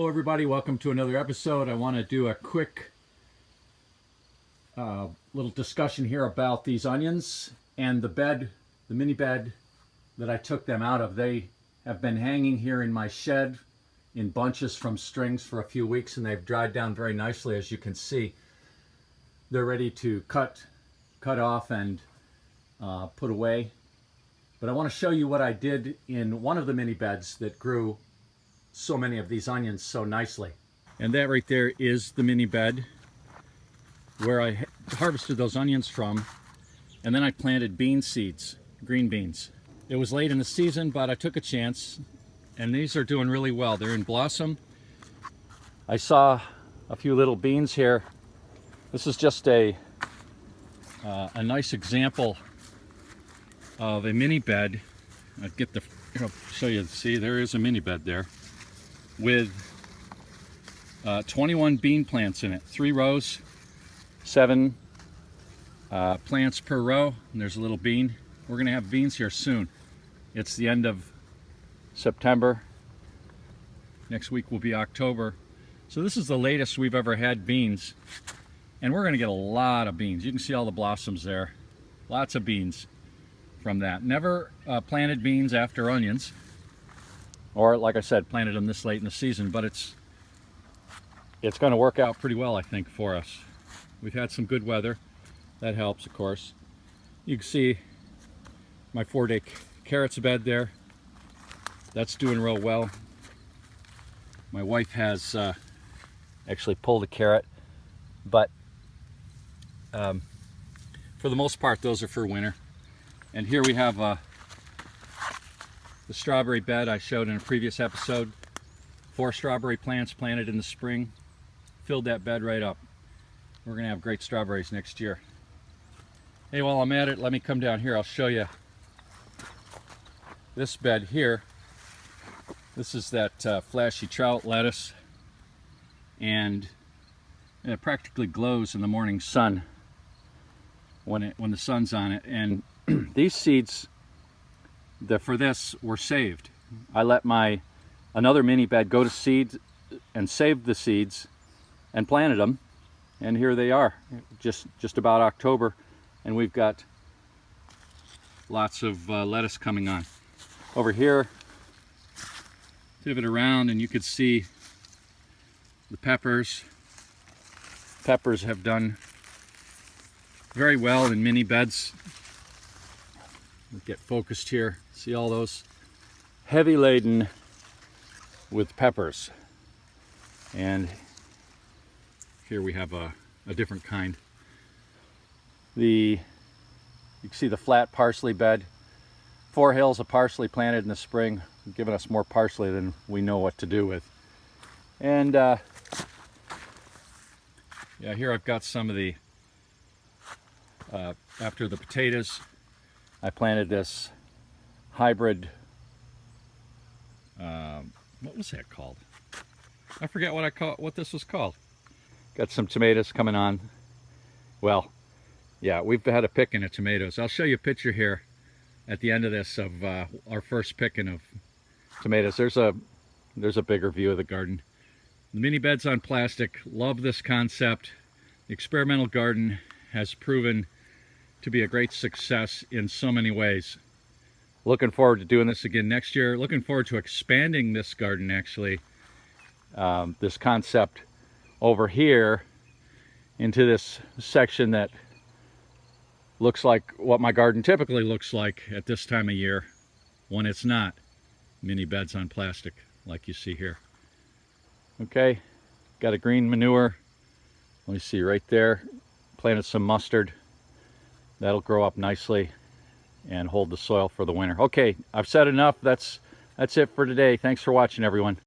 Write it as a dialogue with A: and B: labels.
A: Hello everybody, welcome to another episode. I want to do a quick little discussion here about these onions and the bed, the mini bed that I took them out of. They have been hanging here in my shed in bunches from strings for a few weeks, and they've dried down very nicely. As you can see, they're ready to cut off and put away. But I want to show you what I did in one of the mini beds that grew so many of these onions so nicely. And that right there is the mini bed where I harvested those onions from, and then I planted bean seeds, green beans. It was late in the season, but I took a chance, and these are doing really well. They're in blossom. I saw a few little beans here. This is just a nice example of a mini bed. I'll get the, I'll show you. See, there is a mini bed there with 21 bean plants in it, 3 rows, 7 plants per row, and there's a little bean. We're gonna have beans here soon. It's the end of September. Next week will be October. So this is the latest we've ever had beans, and we're gonna get a lot of beans. You can see all the blossoms there. Lots of beans from that. Never planted beans after onions, or like I said, planted them this late in the season, but it's going to work out pretty well, I think, for us. We've had some good weather. That helps, of course. You can see my 4-day carrots bed there. That's doing real well. My wife has actually pulled a carrot, but for the most part, those are for winter. And here we have the strawberry bed I showed in a previous episode. 4 strawberry plants planted in the spring. Filled that bed right up. We're gonna have great strawberries next year. Hey, while I'm at it, let me come down here. I'll show you this bed here. This is that flashy trout lettuce, and it practically glows in the morning sun when the sun's on it. And these seeds for this were saved. I let another mini bed go to seed and saved the seeds and planted them, and here they are, just about October, and we've got lots of lettuce coming on. Over here, pivot around and you could see the peppers. Peppers have done very well in mini beds. We'll get focused here. See all those heavy laden with peppers. And here we have a different kind. You can see the flat parsley bed. 4 hills of parsley planted in the spring, giving us more parsley than we know what to do with. And yeah, here I've got some of the, after the potatoes, I planted this hybrid, what was that called? I forget what this was called. Got some tomatoes coming on. Well, yeah, we've had a picking of tomatoes. I'll show you a picture here at the end of this of our first picking of tomatoes. There's a bigger view of the garden. The Minibeds-on-Plastic, love this concept. The experimental garden has proven to be a great success in so many ways. Looking forward to doing this again next year. Looking forward to expanding this garden, actually, this concept over here into this section that looks like what my garden typically looks like at this time of year when it's not mini beds on plastic like you see here. Okay, got a green manure. Let me see right there. Planted some mustard. That'll grow up nicely and hold the soil for the winter. Okay, I've said enough. That's it for today. Thanks for watching, everyone.